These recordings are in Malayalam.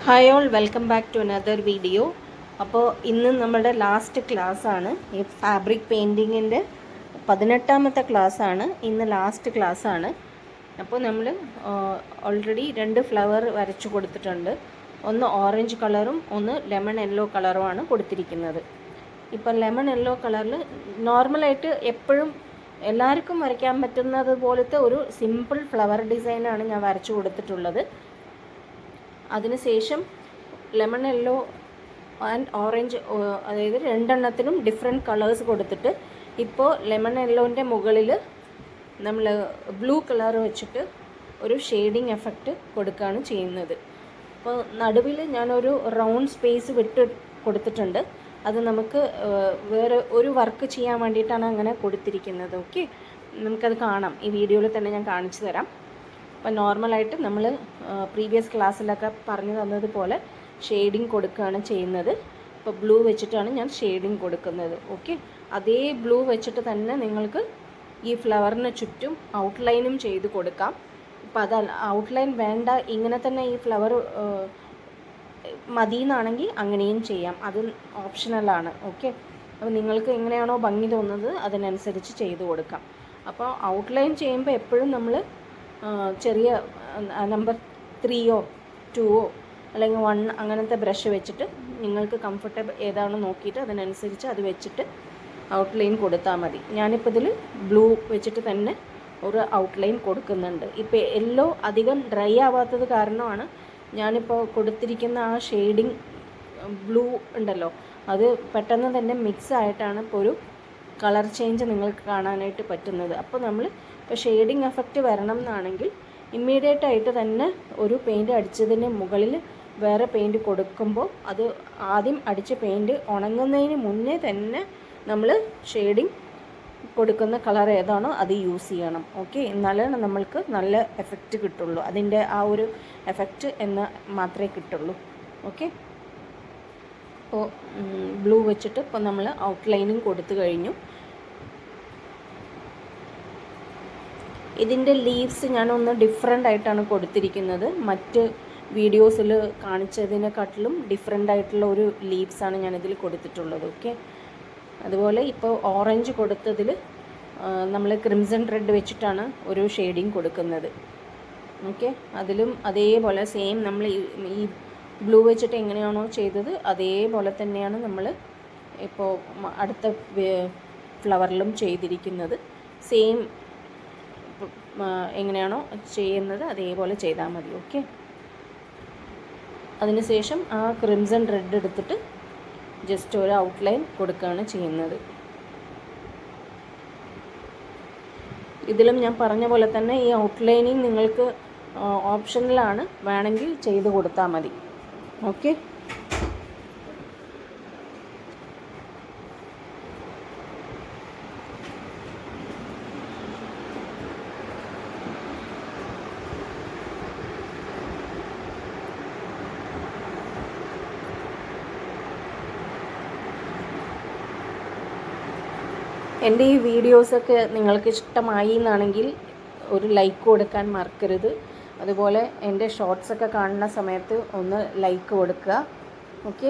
Hi all, welcome back to another video. അപ്പോൾ ഇന്ന് നമ്മുടെ ലാസ്റ്റ് ക്ലാസ്സാണ്. ഈ ഫാബ്രിക് പെയിൻറ്റിങ്ങിൻ്റെ 18ാമത്തെ ക്ലാസ്സാണ്. ഇന്ന് ലാസ്റ്റ് ക്ലാസ്സാണ്. അപ്പോൾ നമ്മൾ ഓൾറെഡി 2 ഫ്ലവർ വരച്ചു കൊടുത്തിട്ടുണ്ട്. ഒന്ന് ഓറഞ്ച് കളറും ഒന്ന് ലെമൺ യെല്ലോ കളറുമാണ് കൊടുത്തിരിക്കുന്നത്. ഇപ്പം ലെമൺ യെല്ലോ കളറിൽ നോർമലായിട്ട് എപ്പോഴും എല്ലാവർക്കും വരയ്ക്കാൻ പറ്റുന്നത് പോലത്തെ ഒരു സിമ്പിൾ ഫ്ലവർ ഡിസൈനാണ് ഞാൻ വരച്ചു കൊടുത്തിട്ടുള്ളത്. അതിനുശേഷം ലെമൺ യെല്ലോ ആൻഡ് ഓറഞ്ച്, അതായത് രണ്ടെണ്ണത്തിനും ഡിഫറെൻറ്റ് കളേഴ്സ് കൊടുത്തിട്ട് ഇപ്പോൾ ലെമൺ യെല്ലോൻ്റെ മുകളിൽ നമ്മൾ ബ്ലൂ കളർ വെച്ചിട്ട് ഒരു ഷെയ്ഡിങ് എഫക്റ്റ് കൊടുക്കുകയാണ് ചെയ്യുന്നത്. അപ്പോൾ നടുവിൽ ഞാനൊരു റൗണ്ട് സ്പേസ് വിട്ട് കൊടുത്തിട്ടുണ്ട്. അത് നമുക്ക് വേറെ ഒരു വർക്ക് ചെയ്യാൻ വേണ്ടിയിട്ടാണ് അങ്ങനെ കൊടുത്തിരിക്കുന്നത്. ഓക്കെ, നമുക്കത് കാണാം. ഈ വീഡിയോയിൽ തന്നെ ഞാൻ കാണിച്ചു തരാം. അപ്പോൾ നോർമലായിട്ട് നമ്മൾ പ്രീവിയസ് ക്ലാസ്സിലൊക്കെ പറഞ്ഞു തന്നതുപോലെ ഷെയ്ഡിങ് കൊടുക്കുകയാണ് ചെയ്യുന്നത്. ഇപ്പോൾ ബ്ലൂ വെച്ചിട്ടാണ് ഞാൻ ഷെയ്ഡിങ് കൊടുക്കുന്നത്. ഓക്കെ, അതേ ബ്ലൂ വെച്ചിട്ട് തന്നെ നിങ്ങൾക്ക് ഈ ഫ്ലവറിന് ചുറ്റും ഔട്ട്ലൈനും ചെയ്ത് കൊടുക്കാം. ഇപ്പോൾ അത് ഔട്ട്ലൈൻ വേണ്ട, ഇങ്ങനെ തന്നെ ഈ ഫ്ലവർ മതിയെന്നാണെങ്കിൽ അങ്ങനെയും ചെയ്യാം. അത് ഓപ്ഷണലാണ്. ഓക്കെ, അപ്പോൾ നിങ്ങൾക്ക് എങ്ങനെയാണോ ഭംഗി തോന്നുന്നത് അതിനനുസരിച്ച് ചെയ്ത് കൊടുക്കാം. അപ്പോൾ ഔട്ട്ലൈൻ ചെയ്യുമ്പോൾ എപ്പോഴും നമ്മൾ ചെറിയ നമ്പർ 3ഓ 2ഓ അല്ലെങ്കിൽ 1 അങ്ങനത്തെ ബ്രഷ് വെച്ചിട്ട് നിങ്ങൾക്ക് കംഫർട്ടബിൾ ഏതാണോ നോക്കിയിട്ട് അതിനനുസരിച്ച് അത് വെച്ചിട്ട് ഔട്ട്ലൈൻ കൊടുത്താൽ മതി. ഞാനിപ്പോൾ ഇതിൽ ബ്ലൂ വെച്ചിട്ട് തന്നെ ഒരു ഔട്ട്ലൈൻ കൊടുക്കുന്നുണ്ട്. ഇപ്പോൾ യെല്ലോ അധികം ഡ്രൈ ആവാത്തത് കാരണമാണ് ഞാനിപ്പോൾ കൊടുത്തിരിക്കുന്ന ആ ഷെയ്ഡിങ് ബ്ലൂ ഉണ്ടല്ലോ, അത് പെട്ടെന്ന് തന്നെ മിക്സ് ആയിട്ടാണ് ഇപ്പോൾ ഒരു കളർ ചേഞ്ച് നിങ്ങൾക്ക് കാണാനായിട്ട് പറ്റുന്നത്. അപ്പോൾ നമ്മൾ ഇപ്പോൾ ഷെയ്ഡിങ് എഫക്റ്റ് വരണം എന്നാണെങ്കിൽ ഇമ്മീഡിയറ്റ് ആയിട്ട് തന്നെ ഒരു പെയിൻറ്റ് അടിച്ചതിന് മുകളിൽ വേറെ പെയിൻറ്റ് കൊടുക്കുമ്പോൾ അത് ആദ്യം അടിച്ച പെയിൻറ്റ് ഉണങ്ങുന്നതിന് മുന്നേ തന്നെ നമ്മൾ ഷെയ്ഡിങ് കൊടുക്കുന്ന കളർ ഏതാണോ അത് യൂസ് ചെയ്യണം. ഓക്കെ, എന്നാലേ നമ്മൾക്ക് നല്ല എഫക്റ്റ് കിട്ടുള്ളൂ. അതിൻ്റെ ആ ഒരു എഫക്റ്റ് എന്ന് മാത്രമേ കിട്ടുള്ളൂ. ഓക്കെ, ഇപ്പോൾ ബ്ലൂ വെച്ചിട്ട് ഇപ്പോൾ നമ്മൾ ഔട്ട്ലൈനിങ് കൊടുത്തു കഴിഞ്ഞു. ഇതിൻ്റെ ലീവ്സ് ഞാനൊന്ന് ഡിഫറെൻ്റ് ആയിട്ടാണ് കൊടുത്തിരിക്കുന്നത്. മറ്റ് വീഡിയോസിൽ കാണിച്ചതിനെക്കാട്ടിലും ഡിഫറെൻ്റ് ആയിട്ടുള്ള ഒരു ലീവ്സാണ് ഞാനിതിൽ കൊടുത്തിട്ടുള്ളത്. ഓക്കെ, അതുപോലെ ഇപ്പോൾ ഓറഞ്ച് കൊടുത്തതിൽ നമ്മൾ ക്രിംസൺ റെഡ് വെച്ചിട്ടാണ് ഒരു ഷെയ്ഡിങ് കൊടുക്കുന്നത്. ഓക്കെ, അതിലും അതേപോലെ സെയിം നമ്മൾ ഈ ബ്ലൂ വെച്ചിട്ട് എങ്ങനെയാണോ ചെയ്തത് അതേപോലെ തന്നെയാണ് നമ്മൾ ഇപ്പോൾ അടുത്ത ഫ്ലവറിലും ചെയ്തിരിക്കുന്നത്. സെയിം എങ്ങനെയാണോ ചെയ്യുന്നത് അതേപോലെ ചെയ്താൽ മതി. ഓക്കെ, അതിനുശേഷം ആ ക്രിംസൺ റെഡ് എടുത്തിട്ട് ജസ്റ്റ് ഒരു ഔട്ട്ലൈൻ കൊടുക്കുകയാണ് ചെയ്യുന്നത്. ഇതിലും ഞാൻ പറഞ്ഞ പോലെ തന്നെ ഈ ഔട്ട്ലൈനിങ് നിങ്ങൾക്ക് ഓപ്ഷനിലാണ്, വേണമെങ്കിൽ ചെയ്ത് കൊടുത്താൽ മതി. ഓക്കെ, എൻ്റെ ഈ വീഡിയോസൊക്കെ നിങ്ങൾക്ക് ഇഷ്ടമായി എന്നാണെങ്കിൽ ഒരു ലൈക്ക് കൊടുക്കാൻ മറക്കരുത്. അതുപോലെ എൻ്റെ ഷോർട്സൊക്കെ കാണുന്ന സമയത്ത് ഒന്ന് ലൈക്ക് കൊടുക്കുക. ഓക്കെ,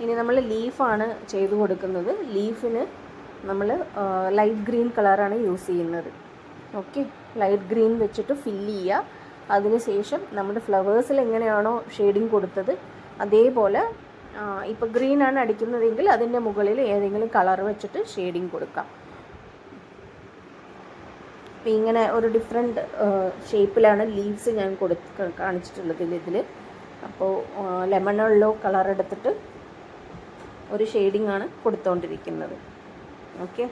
ഇനി നമ്മൾ ലീഫാണ് ചെയ്തു കൊടുക്കുന്നത്. ലീഫിന് നമ്മൾ ലൈറ്റ് ഗ്രീൻ കളറാണ് യൂസ് ചെയ്യുന്നത്. ഓക്കെ, ലൈറ്റ് ഗ്രീൻ വെച്ചിട്ട് ഫില്ല് ചെയ്യുക. അതിനുശേഷം നമ്മുടെ ഫ്ലവേഴ്സിൽ എങ്ങനെയാണോ ഷെയ്ഡിങ് കൊടുത്തത് അതേപോലെ ഇപ്പോൾ ഗ്രീനാണ് അടിക്കുന്നതെങ്കിൽ അതിൻ്റെ മുകളിൽ ഏതെങ്കിലും കളർ വെച്ചിട്ട് ഷെയ്ഡിങ് കൊടുക്കാം. അപ്പോൾ ഇങ്ങനെ ഒരു ഡിഫറെൻറ്റ് ഷേപ്പിലാണ് ലീവ്സ് ഞാൻ കാണിച്ചിട്ടുള്ളത് ഇതിൽ. അപ്പോൾ ലെമൺ യെല്ലോ കളർ എടുത്തിട്ട് ഒരു ഷെയ്ഡിങ് ആണ് കൊടുത്തുകൊണ്ടിരിക്കുന്നത്. ഓക്കെ,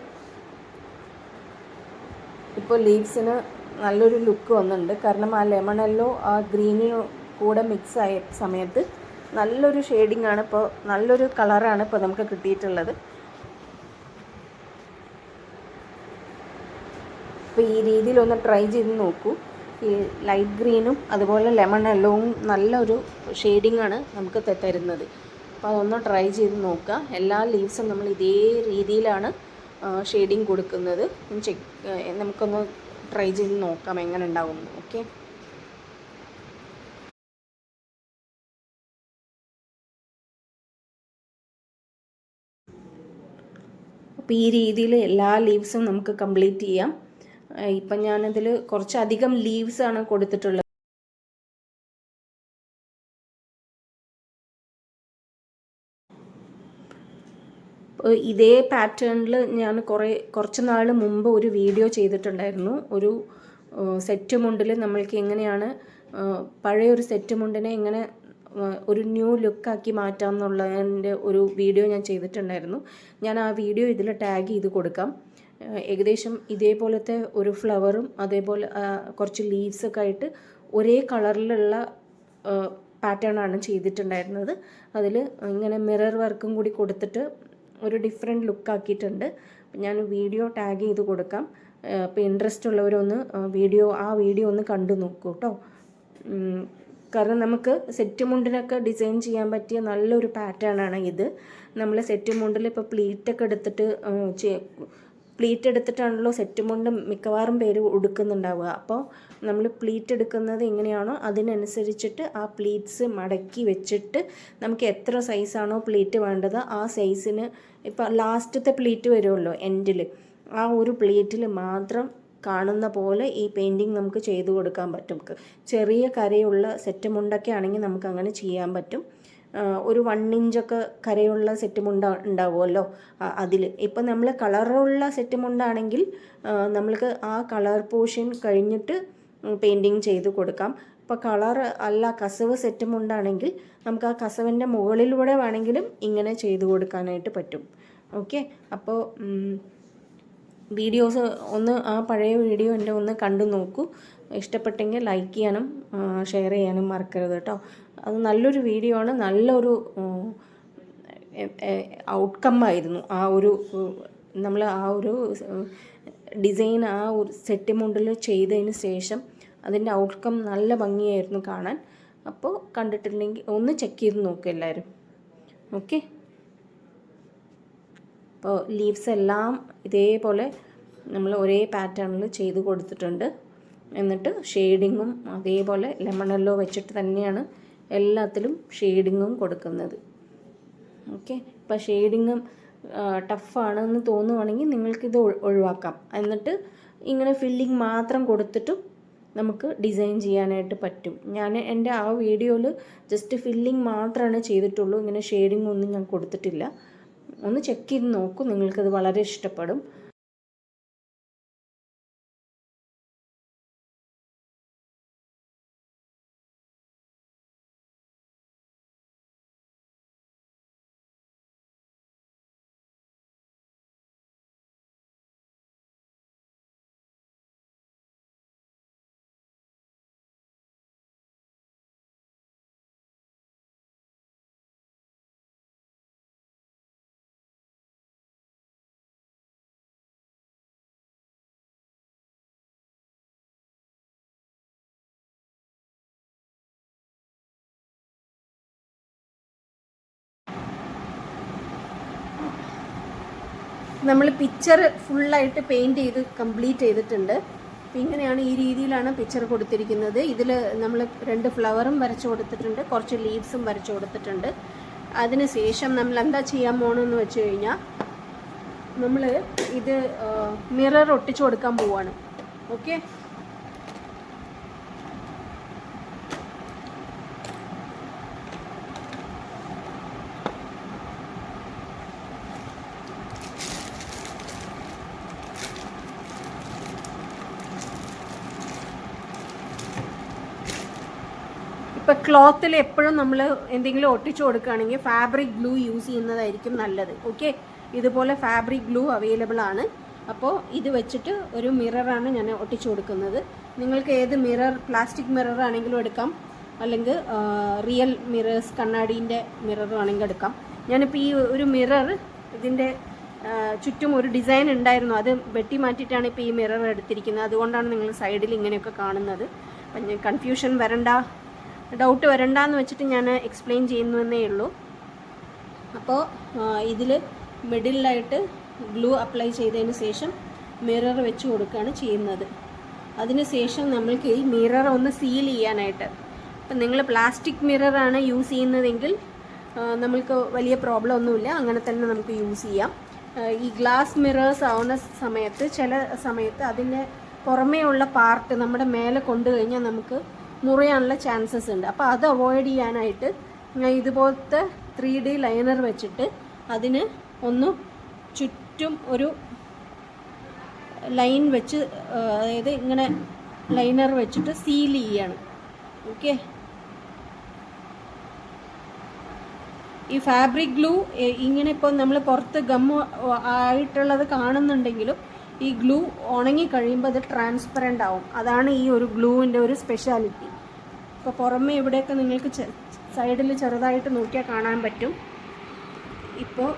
ഇപ്പോൾ ലീവ്സിന് നല്ലൊരു ലുക്ക് വന്നിട്ടുണ്ട്. കാരണം ആ ലെമൺ യെല്ലോ ആ ഗ്രീനിന് കൂടെ മിക്സ് ആയ സമയത്ത് നല്ലൊരു ഷെയ്ഡിങ് ആണ്, ഇപ്പോൾ നല്ലൊരു കളറാണ് ഇപ്പോൾ നമുക്ക് കിട്ടിയിട്ടുള്ളത്. അപ്പോൾ ഈ രീതിയിലൊന്ന് ട്രൈ ചെയ്ത് നോക്കൂ. ഈ ലൈറ്റ് ഗ്രീനും അതുപോലെ ലെമൺ യെല്ലോവും നല്ലൊരു ഷെയ്ഡിങ് ആണ് നമുക്ക് തരുന്നത്. അപ്പോൾ അതൊന്ന് ട്രൈ ചെയ്ത് നോക്കുക. എല്ലാ ലീവ്സും നമ്മൾ ഇതേ രീതിയിലാണ് ഷെയ്ഡിങ് കൊടുക്കുന്നത്. നമുക്കൊന്ന് ട്രൈ ചെയ്ത് നോക്കാം എങ്ങനെ ഉണ്ടാവും. ഓക്കെ. അപ്പോൾ ഈ രീതിയിൽ എല്ലാ ലീവ്സും നമുക്ക് കംപ്ലീറ്റ് ചെയ്യാം. ഇപ്പം ഞാനതിൽ കുറച്ചധികം ലീവ്സാണ് കൊടുത്തിട്ടുള്ളത്. ഇതേ പാറ്റേണിൽ ഞാൻ കുറച്ച് നാൾ മുമ്പ് ഒരു വീഡിയോ ചെയ്തിട്ടുണ്ടായിരുന്നു. ഒരു സെറ്റ് മുണ്ടിൽ നമ്മൾക്ക് എങ്ങനെയാണ് പഴയൊരു സെറ്റ് മുണ്ടിനെ എങ്ങനെ ഒരു ന്യൂ ലുക്കാക്കി മാറ്റാം എന്നുള്ളതിൻ്റെ ഒരു വീഡിയോ ഞാൻ ചെയ്തിട്ടുണ്ടായിരുന്നു. ഞാൻ ആ വീഡിയോ ഇതിൽ ടാഗ് ചെയ്ത് കൊടുക്കാം. ഏകദേശം ഇതേപോലത്തെ ഒരു ഫ്ലവറും അതേപോലെ കുറച്ച് ലീവ്സൊക്കെ ആയിട്ട് ഒരേ കളറിലുള്ള പാറ്റേണാണ് ചെയ്തിട്ടുണ്ടായിരുന്നത്. അതിൽ ഇങ്ങനെ മിറർ വർക്കും കൂടി കൊടുത്തിട്ട് ഒരു ഡിഫറെൻറ്റ് ലുക്കാക്കിയിട്ടുണ്ട്. ഞാൻ വീഡിയോ ടാഗ് ചെയ്ത് കൊടുക്കാം. അപ്പോൾ ഇൻട്രസ്റ്റ് ഉള്ളവരൊന്ന് ആ വീഡിയോ ഒന്ന് കണ്ടു നോക്കൂ കേട്ടോ. കാരണം നമുക്ക് സെറ്റ് മുണ്ടിനൊക്കെ ഡിസൈൻ ചെയ്യാൻ പറ്റിയ നല്ലൊരു പാറ്റേണാണ് ഇത്. നമ്മൾ സെറ്റ് മുണ്ടിൽ ഇപ്പോൾ പ്ലീറ്റൊക്കെ എടുത്തിട്ട് പ്ലീറ്റ് എടുത്തിട്ടാണല്ലോ സെറ്റ് മുണ്ട് മിക്കവാറും പേര് ഉടുക്കുന്നുണ്ടാവുക. അപ്പോൾ നമ്മൾ പ്ലീറ്റ് എടുക്കുന്നത് എങ്ങനെയാണോ അതിനനുസരിച്ചിട്ട് ആ പ്ലീറ്റ്സ് മടക്കി വെച്ചിട്ട് നമുക്ക് എത്ര സൈസാണോ പ്ലീറ്റ് വേണ്ടത് ആ സൈസിന് ഇപ്പോൾ ലാസ്റ്റത്തെ പ്ലീറ്റ് വരുമല്ലോ എൻഡിൽ, ആ ഒരു പ്ലീറ്റിൽ മാത്രം കാണുന്ന പോലെ ഈ പെയിൻറ്റിങ് നമുക്ക് ചെയ്തു കൊടുക്കാൻ പറ്റും. ചെറിയ കരയുള്ള സെറ്റ് മുണ്ടൊക്കെ ആണെങ്കിൽ നമുക്ക് അങ്ങനെ ചെയ്യാൻ പറ്റും. ഒരു 1 ഇഞ്ചൊക്കെ കരയുള്ള സെറ്റ് മുണ്ട ഉണ്ടാവുമല്ലോ അതിൽ. ഇപ്പം നമ്മൾ കളറുള്ള സെറ്റ് മുണ്ടാണെങ്കിൽ നമ്മൾക്ക് ആ കളർ പോർഷൻ കഴിഞ്ഞിട്ട് പെയിൻറ്റിങ് ചെയ്ത് കൊടുക്കാം. ഇപ്പോൾ കളർ അല്ല കസവ് സെറ്റ് മുണ്ടാണെങ്കിൽ നമുക്ക് ആ കസവിൻ്റെ മുകളിലൂടെ വേണമെങ്കിലും ഇങ്ങനെ ചെയ്ത് കൊടുക്കാനായിട്ട് പറ്റും. ഓക്കെ, അപ്പോൾ വീഡിയോസ് ആ പഴയ വീഡിയോ എൻ്റെ ഒന്ന് കണ്ടു നോക്കൂ. ഇഷ്ടപ്പെട്ടെങ്കിൽ ലൈക്ക് ചെയ്യാനും ഷെയർ ചെയ്യാനും മറക്കരുത് കേട്ടോ. അത് നല്ലൊരു വീഡിയോ ആണ്, നല്ലൊരു ഔട്ട്കം ആയിരുന്നു. നമ്മൾ ആ ഒരു ഡിസൈൻ ആ ഒരു സെറ്റ് മുണ്ടിൽ ചെയ്തതിന് ശേഷം അതിൻ്റെ ഔട്ട്കം നല്ല ഭംഗിയായിരുന്നു കാണാൻ. അപ്പോൾ കണ്ടിട്ടില്ലെങ്കിൽ ഒന്ന് ചെക്ക് ചെയ്ത് നോക്കുക എല്ലാവരും. ഓക്കെ, അപ്പോൾ ലീവ്സ് എല്ലാം ഇതേപോലെ നമ്മൾ ഒരേ പാറ്റേണിൽ ചെയ്ത് കൊടുത്തിട്ടുണ്ട്. എന്നിട്ട് ഷെയ്ഡിങ്ങും അതേപോലെ ലെമൺ യെല്ലോ വെച്ചിട്ട് തന്നെയാണ് എല്ലാത്തിലും ഷെയ്ഡിങ്ങും കൊടുക്കുന്നത്. ഓക്കെ, ഇപ്പോൾ ഷെയ്ഡിങ്ങും ടഫാണെന്ന് തോന്നുവാണെങ്കിൽ നിങ്ങൾക്കിത് ഒഴിവാക്കാം. എന്നിട്ട് ഇങ്ങനെ ഫില്ലിങ് മാത്രം കൊടുത്തിട്ടും നമുക്ക് ഡിസൈൻ ചെയ്യാനായിട്ട് പറ്റും. ഞാൻ എൻ്റെ ആ വീഡിയോയിൽ ജസ്റ്റ് ഫില്ലിങ് മാത്രമാണ് ചെയ്തിട്ടുള്ളൂ, ഇങ്ങനെ ഷെയ്ഡിങ് ഒന്നും ഞാൻ കൊടുത്തിട്ടില്ല. ഒന്ന് ചെക്ക് ചെയ്ത് നോക്കൂ, നിങ്ങൾക്കത് വളരെ ഇഷ്ടപ്പെടും. നമ്മൾ പിക്ചർ ഫുള്ളായിട്ട് പെയിൻറ്റ് ചെയ്ത് കംപ്ലീറ്റ് ചെയ്തിട്ടുണ്ട്. അപ്പോൾ ഇങ്ങനെയാണ്, ഈ രീതിയിലാണ് പിക്ചർ കൊടുത്തിരിക്കുന്നത്. ഇതിൽ നമ്മൾ 2 ഫ്ലവറും വരച്ചു കൊടുത്തിട്ടുണ്ട്, കുറച്ച് ലീവ്സും വരച്ചു കൊടുത്തിട്ടുണ്ട്. അതിന് ശേഷം നമ്മൾ എന്താ ചെയ്യാൻ പോകണമെന്ന് വെച്ച് കഴിഞ്ഞാൽ നമ്മൾ ഇത് മിറർ ഒട്ടിച്ചു കൊടുക്കാൻ പോവാണ്. ഓക്കെ, ഇപ്പോൾ ക്ലോത്തിൽ എപ്പോഴും നമ്മൾ എന്തെങ്കിലും ഒട്ടിച്ചു കൊടുക്കുകയാണെങ്കിൽ ഫാബ്രിക് ഗ്ലൂ യൂസ് ചെയ്യുന്നതായിരിക്കും നല്ലത്. ഓക്കെ, ഇതുപോലെ ഫാബ്രിക് ഗ്ലൂ അവൈലബിൾ ആണ്. അപ്പോൾ ഇത് വെച്ചിട്ട് ഒരു മിററാണ് ഞാൻ ഒട്ടിച്ചു കൊടുക്കുന്നത്. നിങ്ങൾക്ക് ഏത് മിറർ, പ്ലാസ്റ്റിക് മിറർ ആണെങ്കിലും എടുക്കാം, അല്ലെങ്കിൽ റിയൽ മിറേഴ്സ് കണ്ണാടീൻ്റെ മിറർ ആണെങ്കിൽ എടുക്കാം. ഞാനിപ്പോൾ ഈ ഒരു മിറർ ഇതിൻ്റെ ചുറ്റും ഒരു ഡിസൈൻ ഉണ്ടായിരുന്നു, അത് വെട്ടി മാറ്റിയിട്ടാണ് ഇപ്പോൾ ഈ മിറർ എടുത്തിരിക്കുന്നത്. അതുകൊണ്ടാണ് നിങ്ങൾ സൈഡിൽ ഇങ്ങനെയൊക്കെ കാണുന്നത്. അപ്പം ഞാൻ കൺഫ്യൂഷൻ ഡൗട്ട് വരണ്ടെന്ന് വെച്ചിട്ട് ഞാൻ എക്സ്പ്ലെയിൻ ചെയ്യുന്നതേ ഉള്ളൂ. അപ്പോൾ ഇതിൽ മിഡിലായിട്ട് ഗ്ലൂ അപ്ലൈ ചെയ്തതിന് ശേഷം മിറർ വെച്ച് കൊടുക്കുകയാണ് ചെയ്യുന്നത്. അതിന് ശേഷം നമ്മൾക്ക് ഈ മിറർ ഒന്ന് സീൽ ചെയ്യാനായിട്ട്, ഇപ്പം നിങ്ങൾ പ്ലാസ്റ്റിക് മിററാണ് യൂസ് ചെയ്യുന്നതെങ്കിൽ നമ്മൾക്ക് വലിയ പ്രോബ്ലം ഒന്നുമില്ല, അങ്ങനെ തന്നെ നമുക്ക് യൂസ് ചെയ്യാം. ഈ ഗ്ലാസ് മിറേഴ്സ് ആവുന്ന സമയത്ത് ചില സമയത്ത് അതിൻ്റെ പുറമേയുള്ള പാർട്ട് നമ്മുടെ മേലെ കൊണ്ടു കഴിഞ്ഞാൽ നമുക്ക് മുറിയാനുള്ള ചാൻസസ് ഉണ്ട്. അപ്പോൾ അത് അവോയ്ഡ് ചെയ്യാനായിട്ട് ഞാൻ ഇതുപോലത്തെ 3D ലൈനർ വെച്ചിട്ട് അതിന് ഒന്ന് ചുറ്റും ഒരു ലൈൻ വെച്ച്, അതായത് ഇങ്ങനെ ലൈനർ വെച്ചിട്ട് സീൽ ചെയ്യാണ്. ഓക്കെ, ഈ ഫാബ്രിക് ഗ്ലൂ ഇങ്ങനെ ഇപ്പോൾ നമ്മൾ പുറത്ത് ഗമ്മ് ആയിട്ടുള്ളത് കാണുന്നുണ്ടെങ്കിലും ഈ ഗ്ലൂ ഉണങ്ങി കഴിയുമ്പോൾ അത് ട്രാൻസ്പെറൻ്റ് ആവും. അതാണ് ഈ ഒരു ഗ്ലൂവിൻ്റെ ഒരു സ്പെഷ്യാലിറ്റി. ഇപ്പോൾ പുറമേ ഇവിടെയൊക്കെ നിങ്ങൾക്ക് സൈഡിൽ ചെറുതായിട്ട് നോക്കിയാൽ കാണാൻ പറ്റും. ഇപ്പോൾ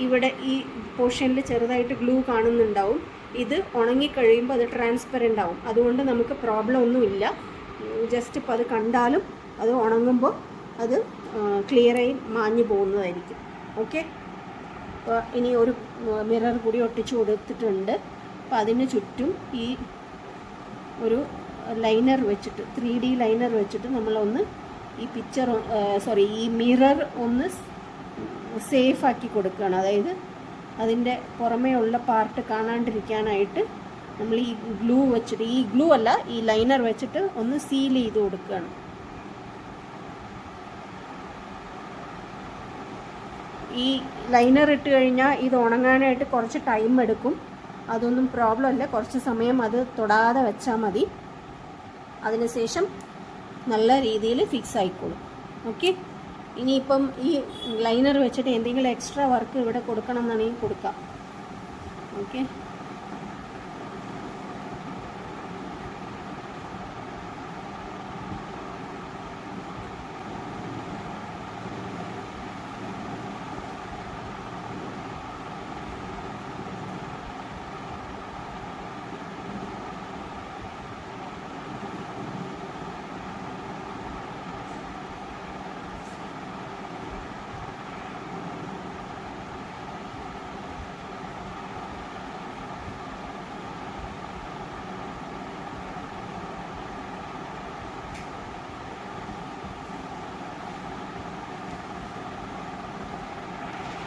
ഇവിടെ ഈ പോർഷനിൽ ചെറുതായിട്ട് ഗ്ലൂ കാണുന്നുണ്ടാവും. ഇത് ഉണങ്ങിക്കഴിയുമ്പോൾ അത് ട്രാൻസ്പെറൻ്റ് ആവും. അതുകൊണ്ട് നമുക്ക് പ്രോബ്ലം ഒന്നുമില്ല. ജസ്റ്റ് ഇപ്പോൾ അത് കണ്ടാലും അത് ഉണങ്ങുമ്പോൾ അത് ക്ലിയറായി മാഞ്ഞു പോകുന്നതായിരിക്കും. ഓക്കെ, അപ്പോൾ ഇനി ഒരു മിറർ കൂടി ഒട്ടിച്ചു കൊടുത്തിട്ടുണ്ട്. അപ്പോൾ അതിന് ചുറ്റും ഈ ഒരു ലൈനർ വെച്ചിട്ട് 3D ലൈനർ വെച്ചിട്ട് നമ്മളൊന്ന് ഈ ഈ മിറർ ഒന്ന് സേഫ് ആക്കി കൊടുക്കുകയാണ്. അതായത് അതിൻ്റെ പുറമേ ഉള്ള പാർട്ട് കാണാണ്ടിരിക്കാനായിട്ട് നമ്മൾ ഈ ഗ്ലൂ വെച്ചിട്ട്, ഈ ഗ്ലൂ അല്ല ഈ ലൈനർ വെച്ചിട്ട് ഒന്ന് സീൽ ചെയ്ത് കൊടുക്കുകയാണ്. ഈ ലൈനർ ഇട്ട് കഴിഞ്ഞാൽ ഇത് ഉണങ്ങാനായിട്ട് കുറച്ച് ടൈം എടുക്കും. അതൊന്നും പ്രോബ്ലം അല്ല, കുറച്ച് സമയം അത് തൊടാതെ വെച്ചാൽ മതി. അതിനുശേഷം നല്ല രീതിയിൽ ഫിക്സ് ആയിക്കോളും. ഓക്കെ, ഇനിയിപ്പം ഈ ലൈനർ വെച്ചിട്ട് എന്തെങ്കിലും എക്സ്ട്രാ വർക്ക് ഇവിടെ കൊടുക്കണം എന്നാണെങ്കിൽ കൊടുക്കാം. ഓക്കെ,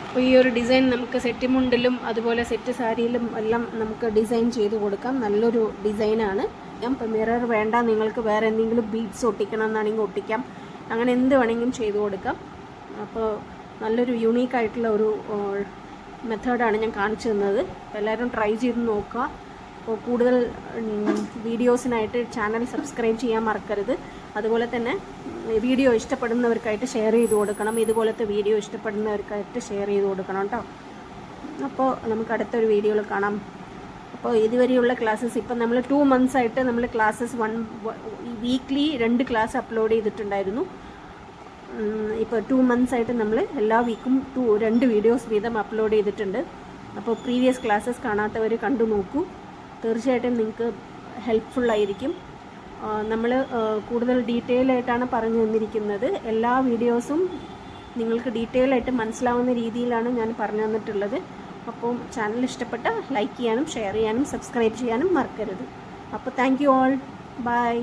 അപ്പോൾ ഈ ഒരു ഡിസൈൻ നമുക്ക് സെറ്റ് മുണ്ടിലും അതുപോലെ സെറ്റ് സാരിയിലും എല്ലാം നമുക്ക് ഡിസൈൻ ചെയ്ത് കൊടുക്കാം. നല്ലൊരു ഡിസൈനാണ്. ഇപ്പോൾ മിറർ വേണ്ട, നിങ്ങൾക്ക് വേറെ എന്തെങ്കിലും ബീഡ്സ് ഒട്ടിക്കണം എന്നാണെങ്കിൽ ഒട്ടിക്കാം. അങ്ങനെ എന്ത് വേണമെങ്കിലും ചെയ്ത് കൊടുക്കാം. അപ്പോൾ നല്ലൊരു യൂണീക്കായിട്ടുള്ള ഒരു മെത്തേഡാണ് ഞാൻ കാണിച്ചു തന്നത്. അപ്പോൾ എല്ലാവരും ട്രൈ ചെയ്ത് നോക്കുക. അപ്പോൾ കൂടുതൽ വീഡിയോസിനായിട്ട് ചാനൽ സബ്സ്ക്രൈബ് ചെയ്യാൻ മറക്കരുത്. അതുപോലെ തന്നെ വീഡിയോ ഇഷ്ടപ്പെടുന്നവർക്കായിട്ട് ഷെയർ ചെയ്ത് കൊടുക്കണം. ഇതുപോലത്തെ വീഡിയോ ഇഷ്ടപ്പെടുന്നവർക്കായിട്ട് ഷെയർ ചെയ്ത് കൊടുക്കണം കേട്ടോ. അപ്പോൾ നമുക്ക് അടുത്തൊരു വീഡിയോയിൽ കാണാം. അപ്പോൾ ഇതുവരെയുള്ള ക്ലാസ്സസ് ഇപ്പം നമ്മൾ 2 months ആയിട്ട് നമ്മൾ ക്ലാസ്സസ് വീക്ക്ലി 2 ക്ലാസ് അപ്ലോഡ് ചെയ്തിട്ടുണ്ടായിരുന്നു. ഇപ്പോൾ 2 months ആയിട്ട് നമ്മൾ എല്ലാ വീക്കും 2 വീഡിയോസ് വീതം അപ്ലോഡ് ചെയ്തിട്ടുണ്ട്. അപ്പോൾ പ്രീവിയസ് ക്ലാസ്സസ് കാണാത്തവർ കണ്ടു നോക്കൂ. തീർച്ചയായിട്ടും നിങ്ങൾക്ക് ഹെൽപ്ഫുള്ളായിരിക്കും. നമ്മൾ കൂടുതൽ ഡീറ്റെയിൽ ആയിട്ടാണ് പറഞ്ഞു തന്നിരിക്കുന്നത്. എല്ലാ വീഡിയോസും നിങ്ങൾക്ക് ഡീറ്റെയിൽ ആയിട്ട് മനസ്സിലാവുന്ന രീതിയിലാണ് ഞാൻ പറഞ്ഞു തന്നിട്ടുള്ളത്. അപ്പോൾ ചാനൽ ഇഷ്ടപ്പെട്ട ലൈക്ക് ചെയ്യാനും ഷെയർ ചെയ്യാനും സബ്സ്ക്രൈബ് ചെയ്യാനും മറക്കരുത്. അപ്പോൾ താങ്ക് യു ഓൾ, ബൈ.